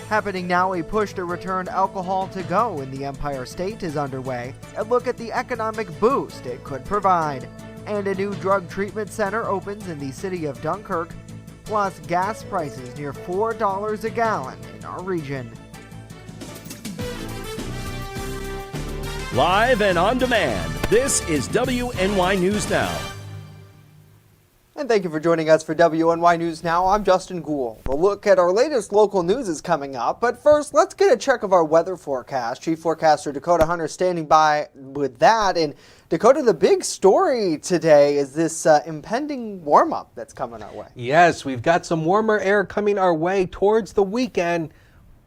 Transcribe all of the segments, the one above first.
Happening now, a push to return alcohol to go in the Empire State is underway. A look at the economic boost it could provide. And a new drug treatment center opens in the city of Dunkirk. Plus, gas prices near $4 a gallon in our region. Live and on demand, this is WNY News Now. And thank you for joining us for WNY News Now. I'm Justin Gould. A look at our latest local news is coming up, but first, let's get a check of our weather forecast. Chief Forecaster Dakota Hunter standing by with that. And Dakota, the big story today is this impending warm-up that's coming our way. Yes, we've got some warmer air coming our way towards the weekend,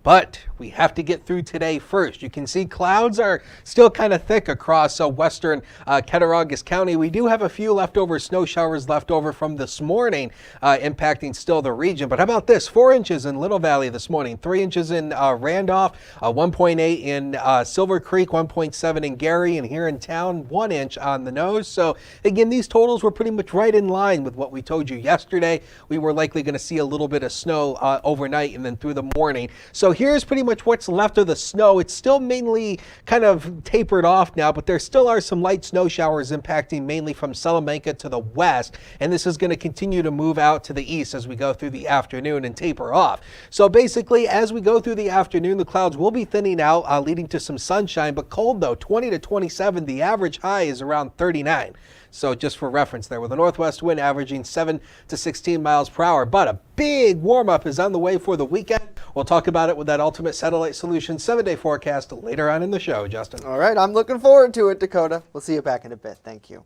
but we have to get through today first. You can see clouds are still kind of thick across western Cattaraugus County. We do have a few leftover snow showers left over from this morning, impacting still the region. But how about this? 4 inches in Little Valley this morning, 3 inches in Randolph, 1.8 in Silver Creek, 1.7 in Gary, and here in town, 1 inch on the nose. So again, these totals were pretty much right in line with what we told you yesterday. We were likely going to see a little bit of snow overnight and then through the morning. So here's pretty much what's left of the snow. It's still mainly kind of tapered off now, but there still are some light snow showers impacting mainly from Salamanca to the west, and this is going to continue to move out to the east as we go through the afternoon and taper off. So basically, as we go through the afternoon, the clouds will be thinning out, leading to some sunshine, but cold though, 20 to 27. The average high is around 39. So just for reference there, with a northwest wind averaging 7 to 16 miles per hour. But a big warm-up is on the way for the weekend. We'll talk about it with that Ultimate Satellite Solutions 7-day forecast later on in the show, Justin. All right, I'm looking forward to it, Dakota. We'll see you back in a bit. Thank you.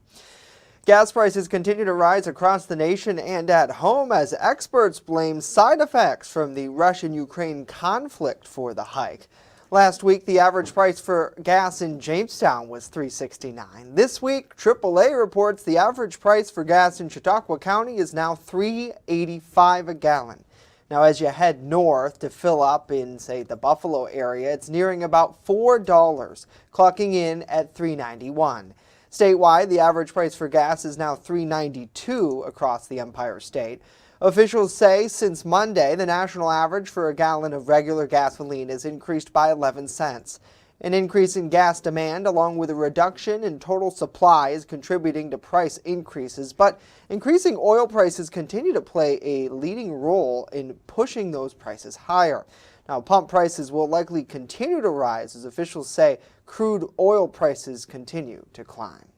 Gas prices continue to rise across the nation and at home as experts blame side effects from the Russian-Ukraine conflict for the hike. Last week, the average price for gas in Jamestown was $3.69. This week, AAA reports the average price for gas in Chautauqua County is now $3.85 a gallon. Now, as you head north to fill up in, say, the Buffalo area, it's nearing about $4, clocking in at $3.91. Statewide, the average price for gas is now $3.92 across the Empire State. Officials say since Monday, the national average for a gallon of regular gasoline has increased by 11 cents. An increase in gas demand, along with a reduction in total supply, is contributing to price increases, but increasing oil prices continue to play a leading role in pushing those prices higher. Now, pump prices will likely continue to rise as officials say crude oil prices continue to climb.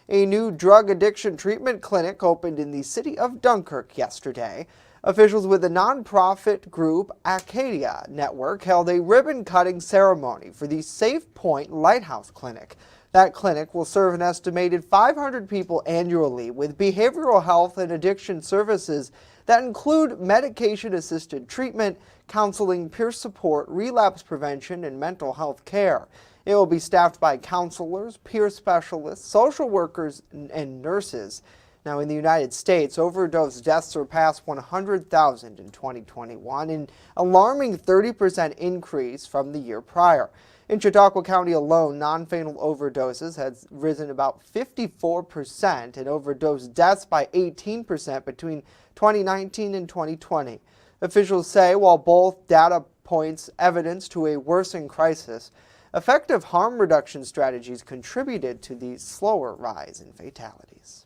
A new drug addiction treatment clinic opened in the city of Dunkirk yesterday. Officials with the nonprofit group Acadia Network held a ribbon-cutting ceremony for the Safe Point Lighthouse Clinic. That clinic will serve an estimated 500 people annually with behavioral health and addiction services that include medication-assisted treatment, counseling, peer support, relapse prevention, and mental health care. It will be staffed by counselors, peer specialists, social workers, and nurses. Now, in the United States, overdose deaths surpassed 100,000 in 2021, an alarming 30% increase from the year prior. In Chautauqua County alone, non-fatal overdoses has risen about 54% and overdose deaths by 18% between 2019 and 2020. Officials say while both data points evidence to a worsening crisis, effective harm reduction strategies contributed to the slower rise in fatalities.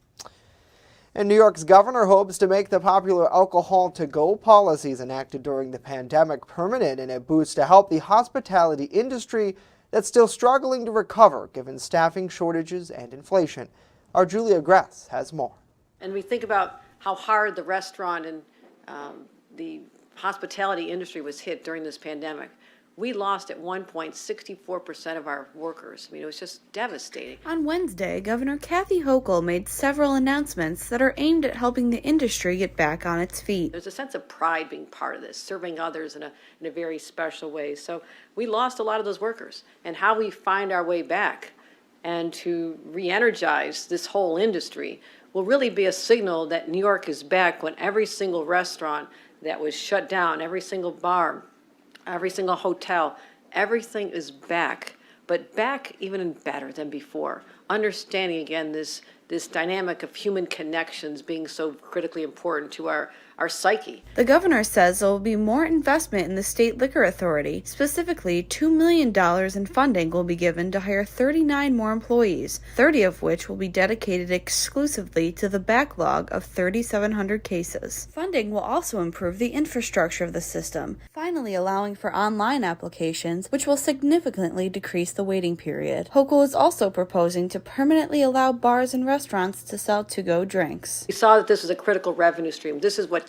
And New York's governor hopes to make the popular alcohol-to-go policies enacted during the pandemic permanent in a boost to help the hospitality industry that's still struggling to recover given staffing shortages and inflation. Our Julia Gress has more. And we think about how hard the restaurant and the hospitality industry was hit during this pandemic. We lost at one point 64% of our workers. I mean, it was just devastating. On Wednesday, Governor Kathy Hochul made several announcements that are aimed at helping the industry get back on its feet. There's a sense of pride being part of this, serving others in a very special way. So we lost a lot of those workers, and how we find our way back and to re-energize this whole industry will really be a signal that New York is back when every single restaurant that was shut down, every single bar, every single hotel, everything is back, but back even better than before. Understanding again this dynamic of human connections being so critically important to our our psyche. The governor says there will be more investment in the state liquor authority. Specifically, $2 million in funding will be given to hire 39 more employees, 30 of which will be dedicated exclusively to the backlog of 3,700 cases. Funding will also improve the infrastructure of the system, finally allowing for online applications, which will significantly decrease the waiting period. Hochul is also proposing to permanently allow bars and restaurants to sell to-go drinks. We saw that this was a critical revenue stream. This is what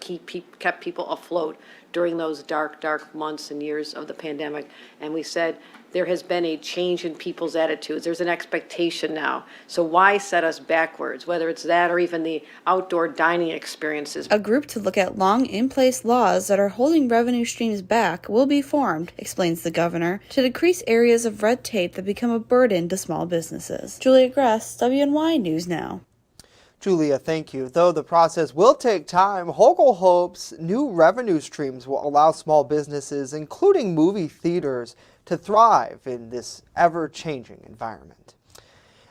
kept people afloat during those dark, dark months and years of the pandemic. And we said there has been a change in people's attitudes. There's an expectation now. So why set us backwards, whether it's that or even the outdoor dining experiences? A group to look at long in-place laws that are holding revenue streams back will be formed, explains the governor, to decrease areas of red tape that become a burden to small businesses. Julia Gress, WNY News Now. Julia, thank you. Though the process will take time, Hochul hopes new revenue streams will allow small businesses, including movie theaters, to thrive in this ever-changing environment.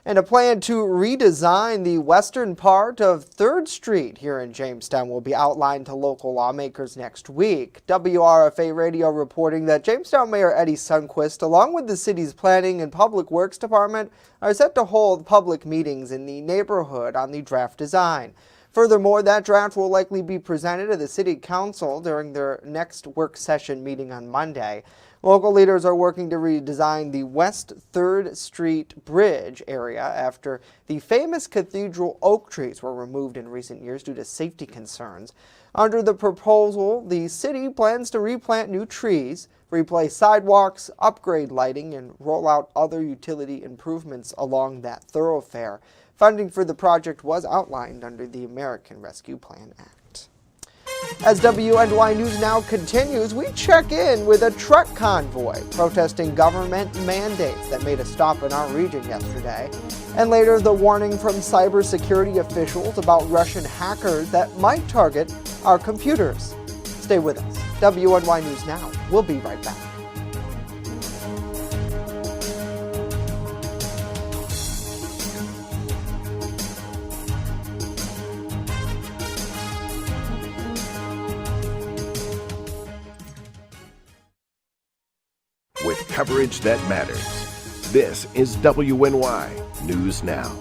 And a plan to redesign the western part of 3rd Street here in Jamestown will be outlined to local lawmakers next week. WRFA Radio reporting that Jamestown Mayor Eddie Sundquist, along with the city's Planning and Public Works Department, are set to hold public meetings in the neighborhood on the draft design. Furthermore, that draft will likely be presented to the City Council during their next work session meeting on Monday. Local leaders are working to redesign the West 3rd Street Bridge area after the famous cathedral oak trees were removed in recent years due to safety concerns. Under the proposal, the city plans to replant new trees, replace sidewalks, upgrade lighting, and roll out other utility improvements along that thoroughfare. Funding for the project was outlined under the American Rescue Plan Act. As WNY News Now continues, we check in with a truck convoy protesting government mandates that made a stop in our region yesterday. And later, the warning from cybersecurity officials about Russian hackers that might target our computers. Stay with us. WNY News Now. We'll be right back. With coverage that matters. This is WNY News Now.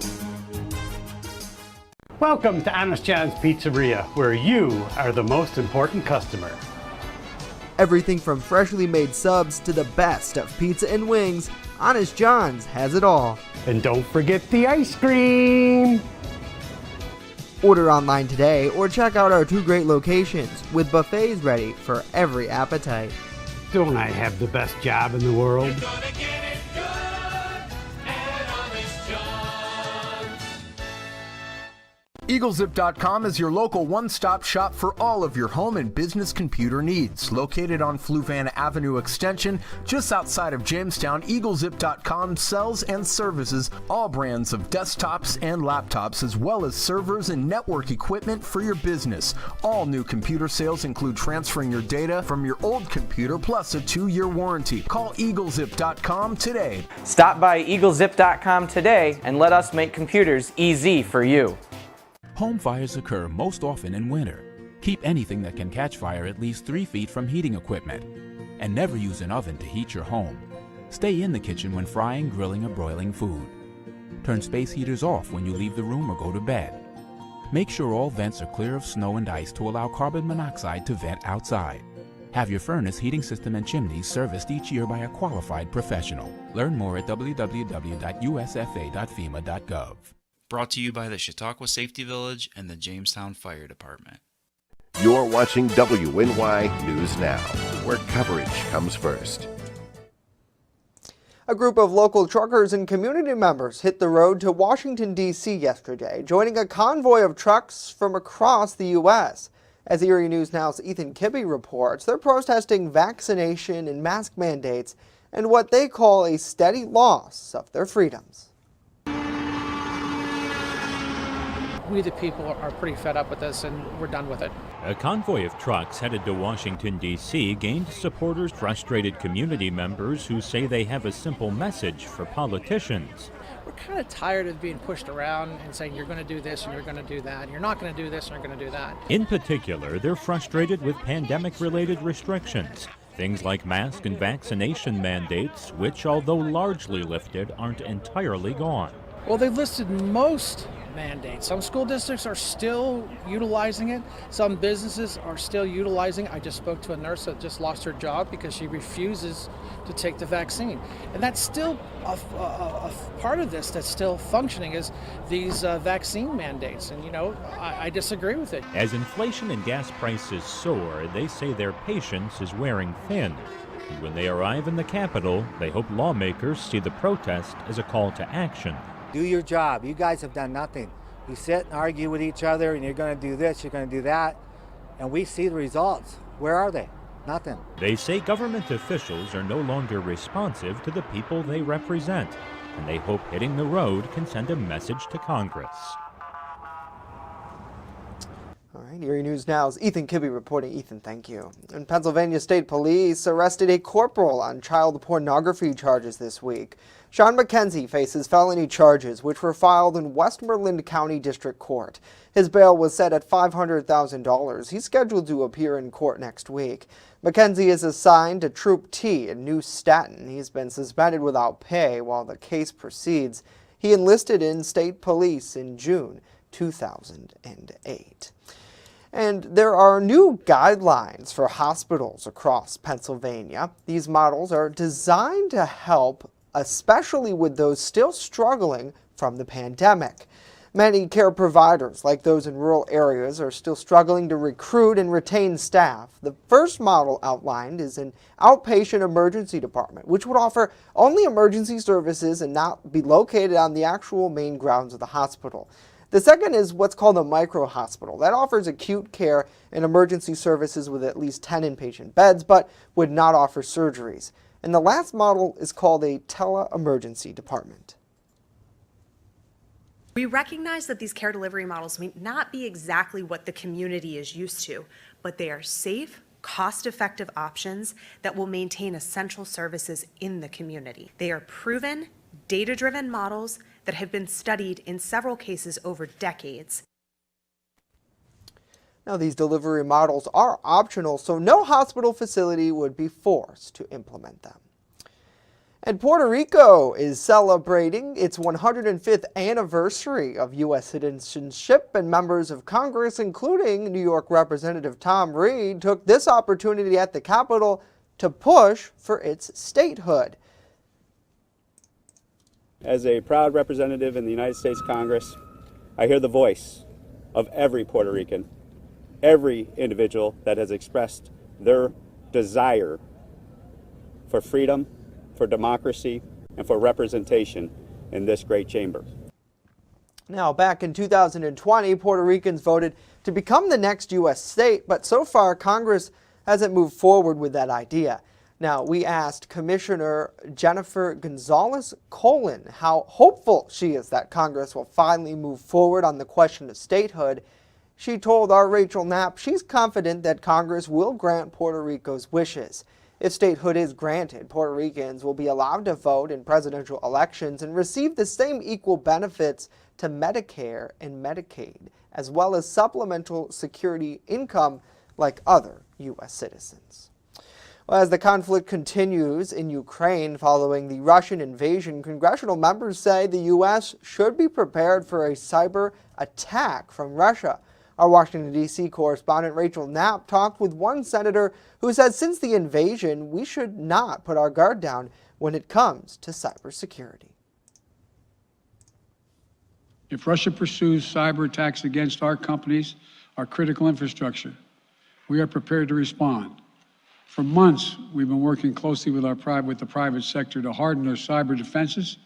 Welcome to Honest John's Pizzeria, where you are the most important customer. Everything from freshly made subs to the best of pizza and wings, Honest John's has it all. And don't forget the ice cream! Order online today or check out our 2 great locations with buffets ready for every appetite. Don't I have the best job in the world? EagleZip.com is your local one-stop shop for all of your home and business computer needs. Located on Fluvan Avenue Extension, just outside of Jamestown, EagleZip.com sells and services all brands of desktops and laptops, as well as servers and network equipment for your business. All new computer sales include transferring your data from your old computer plus a 2-year warranty. Call EagleZip.com today. Stop by EagleZip.com today and let us make computers easy for you. Home fires occur most often in winter. Keep anything that can catch fire at least 3 feet from heating equipment. And never use an oven to heat your home. Stay in the kitchen when frying, grilling, or broiling food. Turn space heaters off when you leave the room or go to bed. Make sure all vents are clear of snow and ice to allow carbon monoxide to vent outside. Have your furnace, heating system, and chimneys serviced each year by a qualified professional. Learn more at www.usfa.fema.gov. Brought to you by the Chautauqua Safety Village and the Jamestown Fire Department. You're watching WNY News Now, where coverage comes first. A group of local truckers and community members hit the road to Washington, D.C. yesterday, joining a convoy of trucks from across the U.S. As Erie News Now's Ethan Kibbe reports, they're protesting vaccination and mask mandates and what they call a steady loss of their freedoms. we the people are pretty fed up with this and we're done with it. A convoy of trucks headed to Washington, D.C. gained supporters frustrated community members who say they have a simple message for politicians. We're kind of tired of being pushed around and saying you're going to do this and you're going to do that. You're not going to do this and you're going to do that. In particular, they're frustrated with pandemic-related restrictions. Things like mask and vaccination mandates, which, although largely lifted, aren't entirely gone. Well, they've listed most mandates. Some school districts are still utilizing it. Some businesses are still utilizing. I just spoke to a nurse that just lost her job because she refuses to take the vaccine. And that's still a part of this that's still functioning is these vaccine mandates. And, I disagree with it. As inflation and gas prices soar, they say their patience is wearing thin. And when they arrive in the Capitol, they hope lawmakers see the protest as a call to action. Do your job. You guys have done nothing. You sit and argue with each other and you're going to do this, you're going to do that, and we see the results. Where are they? Nothing. They say government officials are no longer responsive to the people they represent, and they hope hitting the road can send a message to Congress. All right, Erie News Now's Ethan Kibbe reporting. Ethan, thank you. And Pennsylvania State Police arrested a corporal on child pornography charges this week. Sean McKenzie faces felony charges which were filed in Westmoreland County District Court. His bail was set at $500,000. He's scheduled to appear in court next week. McKenzie is assigned to Troop T in New Staten. He's been suspended without pay while the case proceeds. He enlisted in state police in June 2008. And there are new guidelines for hospitals across Pennsylvania. These models are designed to help, especially with those still struggling from the pandemic. Many care providers, like those in rural areas, are still struggling to recruit and retain staff. The first model outlined is an outpatient emergency department, which would offer only emergency services and not be located on the actual main grounds of the hospital. The second is what's called a micro-hospital. That offers acute care and emergency services with at least 10 inpatient beds, but would not offer surgeries. And the last model is called a tele-emergency department. We recognize that these care delivery models may not be exactly what the community is used to, but they are safe, cost-effective options that will maintain essential services in the community. They are proven, data-driven models that have been studied in several cases over decades. Now, these delivery models are optional, so no hospital facility would be forced to implement them. And Puerto Rico is celebrating its 105th anniversary of U.S. citizenship, and members of Congress, including New York Representative Tom Reed, took this opportunity at the Capitol to push for its statehood. As a proud representative in the United States Congress, I hear the voice of every Puerto Rican, every individual that has expressed their desire for freedom, for democracy, and for representation in this great chamber. Now, back in 2020, Puerto Ricans voted to become the next U.S. state, but so far Congress hasn't moved forward with that idea. Now, we asked Commissioner Jennifer Gonzalez-Colin how hopeful she is that Congress will finally move forward on the question of statehood. She told our Rachel Knapp she's confident that Congress will grant Puerto Rico's wishes. If statehood is granted, Puerto Ricans will be allowed to vote in presidential elections and receive the same equal benefits to Medicare and Medicaid, as well as supplemental security income like other U.S. citizens. Well, as the conflict continues in Ukraine following the Russian invasion, congressional members say the U.S. should be prepared for a cyber attack from Russia. Our Washington, D.C. correspondent Rachel Knapp talked with one senator who says since the invasion, we should not put our guard down when it comes to cybersecurity. If Russia pursues cyber attacks against our companies, our critical infrastructure, we are prepared to respond. For months, we've been working closely with the private sector to harden our cyber defenses,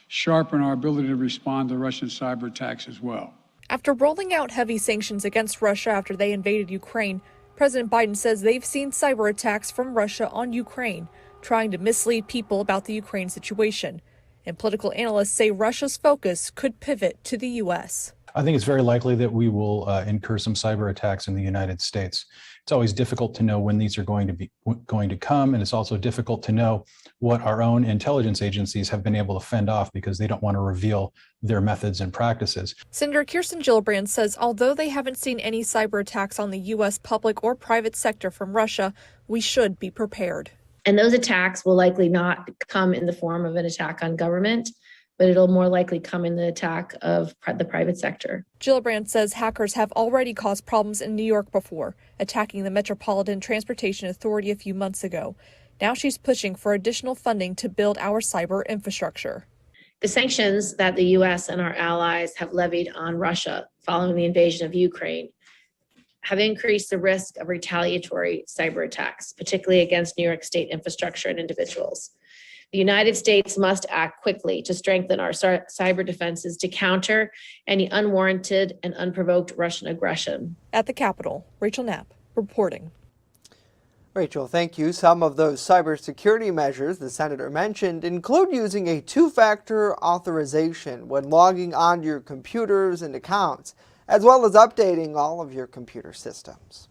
sharpen our ability to respond to Russian cyber attacks as well. After rolling out heavy sanctions against Russia after they invaded Ukraine, President Biden says they've seen cyber attacks from Russia on Ukraine, trying to mislead people about the Ukraine situation. And political analysts say Russia's focus could pivot to the U.S. I think it's very likely that we will incur some cyber attacks in the United States. It's always difficult to know when these are going to come, and it's also difficult to know what our own intelligence agencies have been able to fend off because they don't want to reveal their methods and practices. Senator Kirsten Gillibrand says although they haven't seen any cyber attacks on the U.S. public or private sector from Russia, we should be prepared. And those attacks will likely not come in the form of an attack on government, but it'll more likely come in the attack of the private sector. Gillibrand says hackers have already caused problems in New York before, attacking the Metropolitan Transportation Authority a few months ago. Now she's pushing for additional funding to build our cyber infrastructure. The sanctions that the U.S. and our allies have levied on Russia following the invasion of Ukraine have increased the risk of retaliatory cyber attacks, particularly against New York State infrastructure and individuals. The United States must act quickly to strengthen our cyber defenses to counter any unwarranted and unprovoked Russian aggression. At the Capitol, Rachel Knapp reporting. Rachel, thank you. Some of those cybersecurity measures the senator mentioned include using a two-factor authorization when logging onto your computers and accounts, as well as updating all of your computer systems.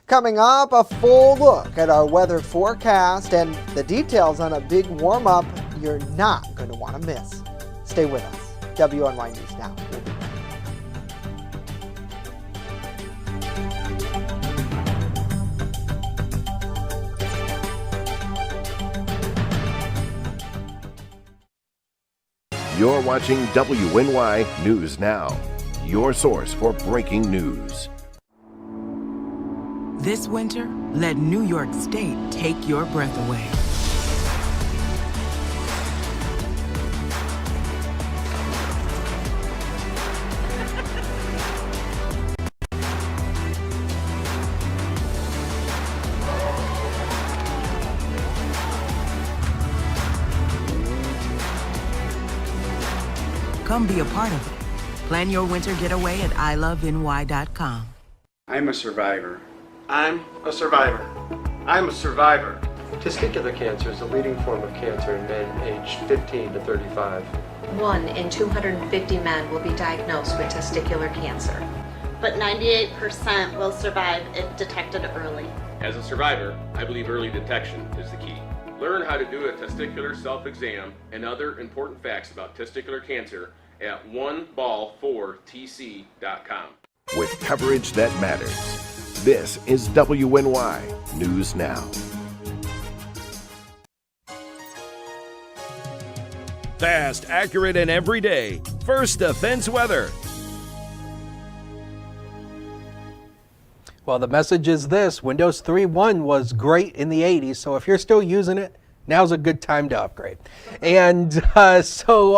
Coming up, a full look at our weather forecast and the details on a big warm-up you're not going to want to miss. Stay with us. WNY News Now. We'll be back. You're watching WNY News Now, your source for breaking news. This winter, let New York State take your breath away. Come be a part of it. Plan your winter getaway at iloveny.com. I'm a survivor. I'm a survivor. I'm a survivor. Testicular cancer is the leading form of cancer in men aged 15 to 35. 1 in 250 men will be diagnosed with testicular cancer. But 98% will survive if detected early. As a survivor, I believe early detection is the key. Learn how to do a testicular self-exam and other important facts about testicular cancer at oneball4tc.com. With coverage that matters, this is WNY News Now. Fast, accurate, and everyday. First Defense Weather. Well, the message is this. Windows 3.1 was great in the 80s, so if you're still using it, now's a good time to upgrade. And so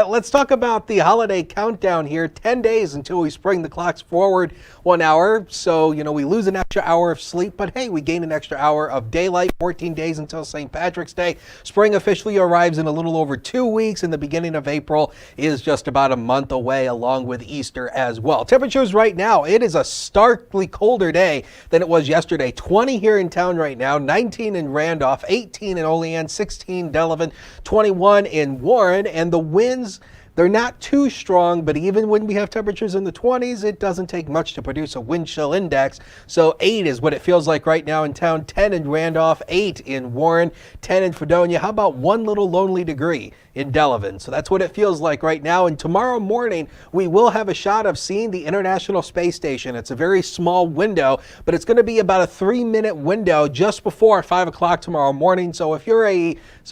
let's talk about the holiday countdown here. 10 days until we spring the clocks forward 1 hour. So, you know, we lose an extra hour of sleep, but hey, we gain an extra hour of daylight. 14 days until St. Patrick's Day. Spring officially arrives in a little over 2 weeks, and the beginning of April is just about a month away, along with Easter as well. Temperatures right now, it is a starkly colder day than it was yesterday. 20 here in town right now, 19 in Randolph, 18 in Olean, 16 Delavan, 21 in Warren, and the winds, they're not too strong, but even when we have temperatures in the 20s, it doesn't take much to produce a wind chill index. So 8 is what it feels like right now in town, 10 in Randolph, 8 in Warren, 10 in Fredonia. How about one little lonely degree in Delavan? So that's what it feels like right now. And tomorrow morning, we will have a shot of seeing the International Space Station. It's a very small window, but it's going to be about a 3-minute window just before 5 o'clock tomorrow morning. So if you're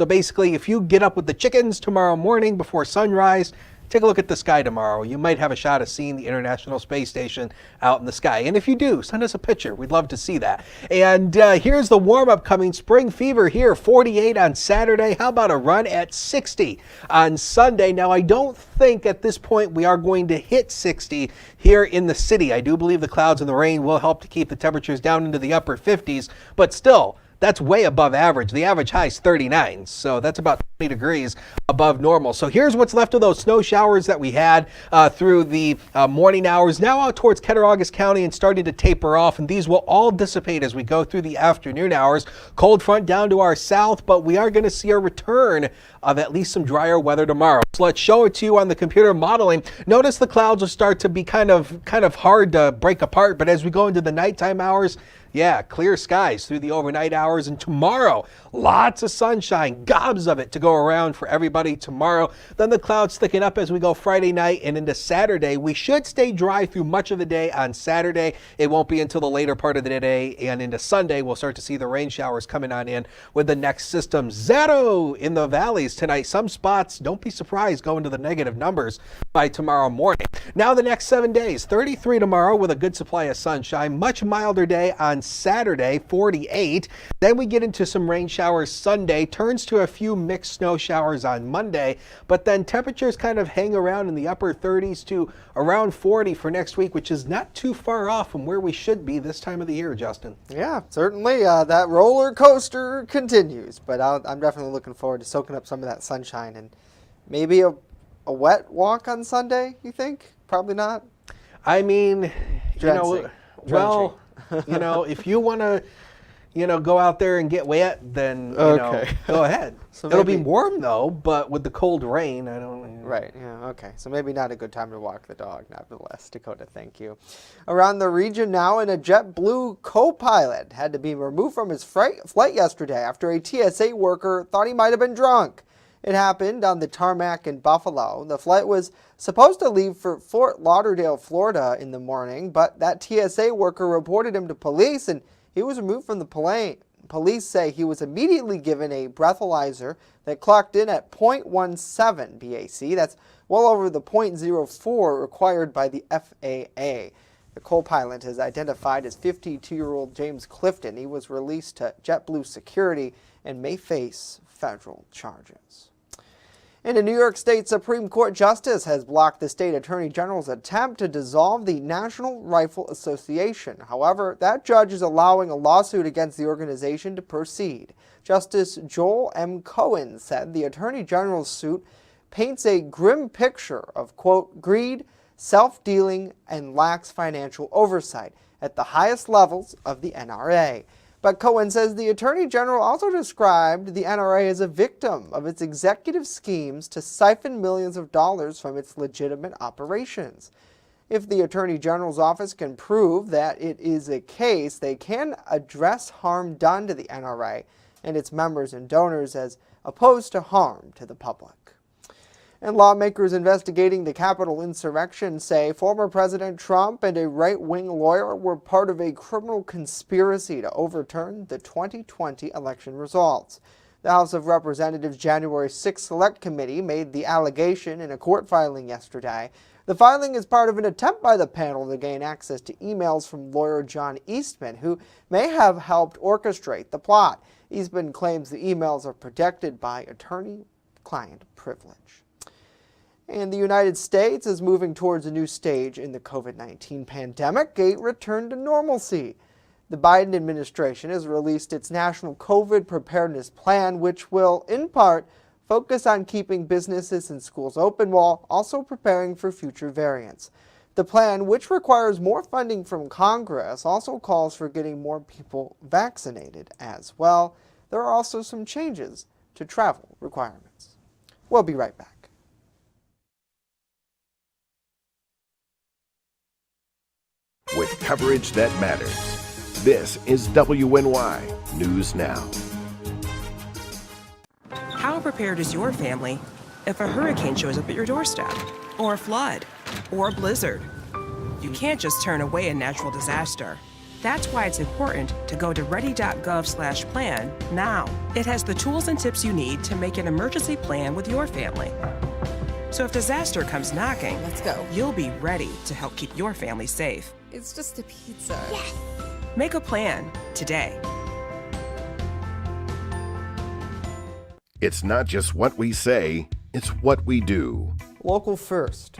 basically, if you get up with the chickens tomorrow morning before sunrise, take a look at the sky tomorrow. You might have a shot of seeing the International Space Station out in the sky. And if you do, send us a picture. We'd love to see that. And here's the warm-up coming. Spring fever here, 48 on Saturday. How about a run at 60 on Sunday? Now, I don't think at this point we are going to hit 60 here in the city. I do believe the clouds and the rain will help to keep the temperatures down into the upper 50s. But still, that's way above average. The average high is 39. So that's about degrees above normal. So here's what's left of those snow showers that we had through the morning hours, now out towards Cattaraugus County and starting to taper off, and these will all dissipate as we go through the afternoon hours. Cold front down to our south, but we are going to see a return of at least some drier weather tomorrow. So let's show it to you on the computer modeling. Notice the clouds will start to be kind of hard to break apart, but as we go into the nighttime hours, yeah, clear skies through the overnight hours, and tomorrow, lots of sunshine, gobs of it to go around for everybody tomorrow. Then the clouds thicken up as we go Friday night and into Saturday. We should stay dry through much of the day on Saturday. It won't be until the later part of the day and into Sunday we'll start to see the rain showers coming on in with the next system. Zero in the valleys tonight. Some spots, don't be surprised, go into the negative numbers by tomorrow morning. Now the next 7 days, 33 tomorrow with a good supply of sunshine. Much milder day on Saturday, 48. Then we get into some rain showers Sunday, turns to a few mixed snow showers on Monday, but then temperatures kind of hang around in the upper 30s to around 40 for next week, which is not too far off from where we should be this time of the year, Justin. Yeah, certainly. That roller coaster continues, but I'm definitely looking forward to soaking up some of that sunshine and maybe a wet walk on Sunday, you think? Probably not. I mean, Drenching. well, if you want to, go out there and get wet, then, go ahead. So It'll maybe- be warm, though, but with the cold rain, I don't... Right, yeah, okay. So maybe not a good time to walk the dog, nevertheless. Dakota, thank you. Around the region now, and a JetBlue co-pilot had to be removed from his flight yesterday after a TSA worker thought he might have been drunk. It happened on the tarmac in Buffalo. The flight was supposed to leave for Fort Lauderdale, Florida in the morning, but that TSA worker reported him to police and he was removed from the plane. Police say he was immediately given a breathalyzer that clocked in at 0.17 BAC. That's well over the 0.04 required by the FAA. The co-pilot is identified as 52-year-old James Clifton. He was released to JetBlue security and may face federal charges. And a New York State Supreme Court justice has blocked the state attorney general's attempt to dissolve the National Rifle Association. However, that judge is allowing a lawsuit against the organization to proceed. Justice Joel M. Cohen said the attorney general's suit paints a grim picture of, quote, greed, self-dealing, and lax financial oversight at the highest levels of the NRA. But Cohen says the Attorney General also described the NRA as a victim of its executive schemes to siphon millions of dollars from its legitimate operations. If the Attorney General's office can prove that it is a case, they can address harm done to the NRA and its members and donors as opposed to harm to the public. And lawmakers investigating the Capitol insurrection say former President Trump and a right-wing lawyer were part of a criminal conspiracy to overturn the 2020 election results. The House of Representatives' January 6th Select Committee made the allegation in a court filing yesterday. The filing is part of an attempt by the panel to gain access to emails from lawyer John Eastman, who may have helped orchestrate the plot. Eastman claims the emails are protected by attorney-client privilege. And the United States is moving towards a new stage in the COVID-19 pandemic, a return to normalcy. The Biden administration has released its national COVID preparedness plan, which will, in part, focus on keeping businesses and schools open while also preparing for future variants. The plan, which requires more funding from Congress, also calls for getting more people vaccinated as well. There are also some changes to travel requirements. We'll be right back. With coverage that matters, this is WNY News Now. How prepared is your family if a hurricane shows up at your doorstep, or a flood, or a blizzard? You can't just turn away a natural disaster. That's why it's important to go to ready.gov/plan now. It has the tools and tips you need to make an emergency plan with your family. So if disaster comes knocking, let's go. You'll be ready to help keep your family safe. It's just a pizza. Yes! Make a plan today. It's not just what we say, it's what we do. Local first.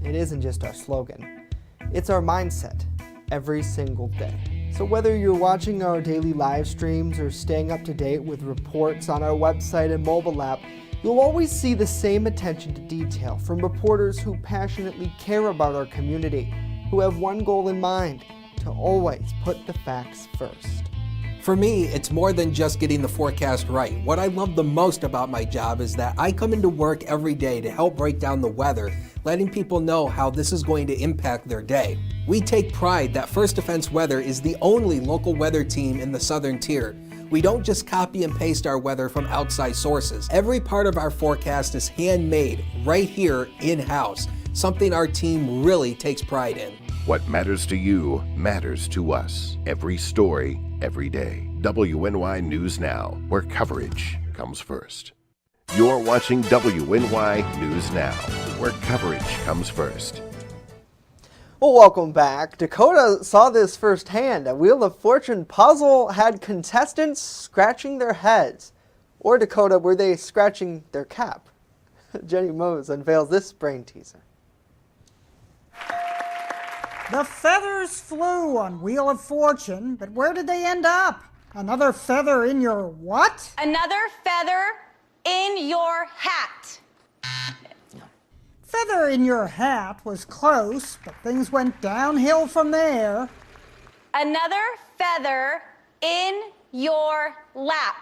It isn't just our slogan. It's our mindset every single day. So whether you're watching our daily live streams or staying up to date with reports on our website and mobile app, You'll always see the same attention to detail from reporters who passionately care about our community, who have one goal in mind: to always put the facts first. For me, it's more than just getting the forecast right. What I love the most about my job is that I come into work every day to help break down the weather, letting people know how this is going to impact their day. We take pride that First Defense Weather is the only local weather team in the Southern Tier. We don't just copy and paste our weather from outside sources. Every part of our forecast is handmade right here in-house, something our team really takes pride in. What matters to you matters to us. Every story, every day. WNY News Now, where coverage comes first. You're watching WNY News Now, where coverage comes first. Well, welcome back. Dakota saw this firsthand. A Wheel of Fortune puzzle had contestants scratching their heads. Or, Dakota, were they scratching their cap? Jenny Mose unveils this brain teaser. The feathers flew on Wheel of Fortune, but where did they end up? Another feather in your what? Another feather in your hat. Feather in your hat was close, but things went downhill from there. Another feather in your lap.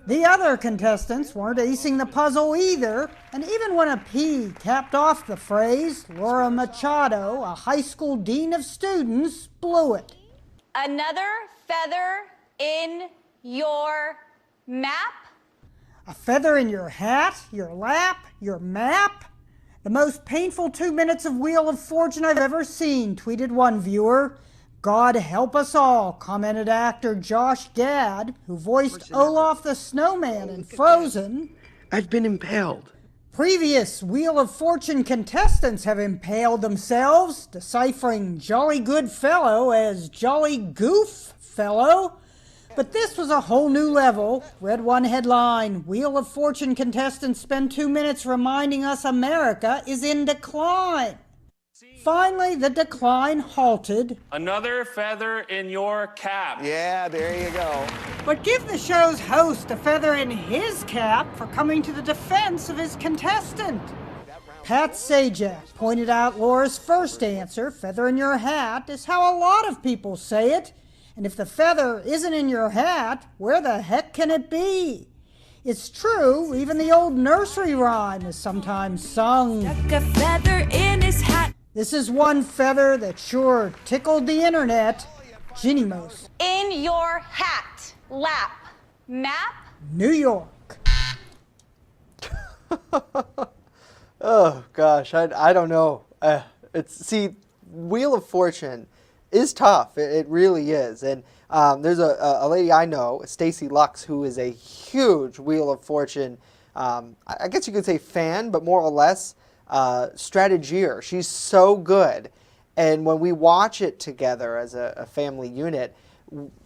The other contestants weren't acing the puzzle either, and even when a P capped off the phrase, Laura Machado, a high school dean of students, blew it. Another feather in your map. A feather in your hat, your lap, your map? The most painful 2 minutes of Wheel of Fortune I've ever seen, tweeted one viewer. God help us all, commented actor Josh Gad, who voiced Olaf the Snowman in Frozen. I've been impaled. Previous Wheel of Fortune contestants have impaled themselves, deciphering Jolly Good Fellow as Jolly Goof Fellow. But this was a whole new level. Read one headline: Wheel of Fortune contestants spend 2 minutes reminding us America is in decline. Finally, the decline halted. Another feather in your cap. Yeah, there you go. But give the show's host a feather in his cap for coming to the defense of his contestant. Pat Sajak pointed out Laura's first answer, feather in your hat, is how a lot of people say it. And if the feather isn't in your hat, where the heck can it be? It's true, even the old nursery rhyme is sometimes sung. Stuck a feather in his hat. This is one feather that sure tickled the internet. Ginny Mose. In your hat, lap, map. New York. Oh gosh, I don't know. Wheel of Fortune is tough. It really is. And there's a lady I know, Stacy Lux, who is a huge Wheel of Fortune, I guess you could say fan, but more or less strategier. She's so good. And when we watch it together as a family unit,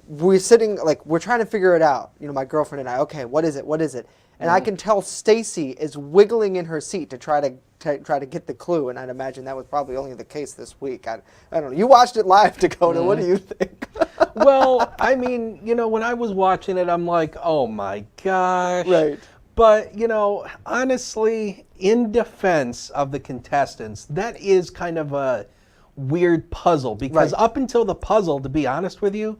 we're sitting, like, we're trying to figure it out. You know, my girlfriend and I, okay, what is it? What is it? And I can tell Stacy is wiggling in her seat to try to get the clue, and I'd imagine that was probably only the case this week. I don't know. You watched it live, Dakota. What do you think? Well, I mean, you know, when I was watching it, I'm like, oh my gosh. Right. But, you know, honestly, in defense of the contestants, that is kind of a weird puzzle, because up until the puzzle, to be honest with you,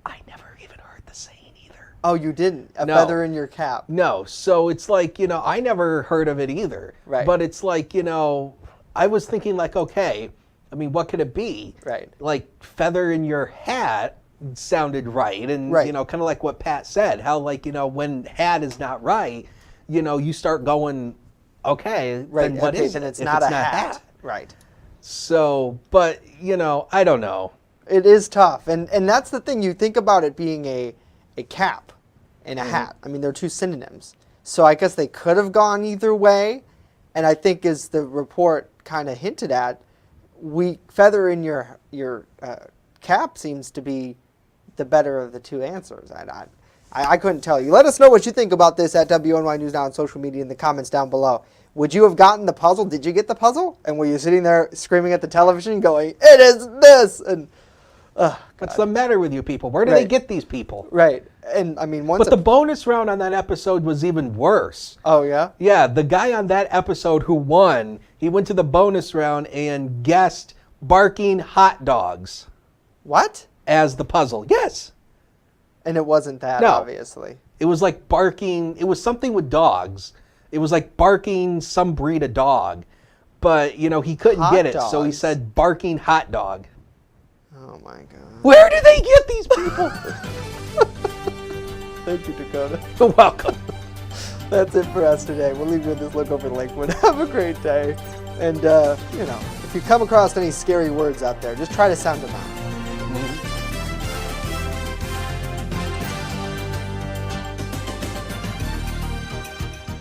I never even heard the saying either. Oh, you didn't? A feather in your cap? No. So it's like, you know, I never heard of it either. Right. But it's like, you know, I was thinking like, okay, I mean, what could it be? Right. Like feather in your hat sounded right. And, you know, kind of like what Pat said, how like, you know, when hat is not right, you know, you start going, okay, then what is it? Then it's not a hat. Right. So, but, you know, I don't know. It is tough. And that's the thing. You think about it being a cap and a hat. I mean, they're two synonyms. So I guess they could have gone either way. And I think, as the report kind of hinted at, feather in your cap seems to be the better of the two answers. I couldn't tell you. Let us know what you think about this at WNY News Now on social media in the comments down below. Would you have gotten the puzzle? Did you get the puzzle? And were you sitting there screaming at the television going, it is this? And What's the matter with you people? Where do they get these people? Right. And I mean, once But the bonus round on that episode was even worse. Oh, yeah? Yeah, the guy on that episode who won, he went to the bonus round and guessed barking hot dogs. What? As the puzzle. Yes. And it wasn't that, No. obviously. It was like barking. It was something with dogs. It was like barking some breed of dog. But, you know, he couldn't Hot get it, so he dogs. said barking hot dog. Oh, my God. Where do they get these people? Thank you, Dakota. You're welcome. That's it for us today. We'll leave you with this look over Lakewood. Have a great day. And, you know, if you come across any scary words out there, just try to sound them out.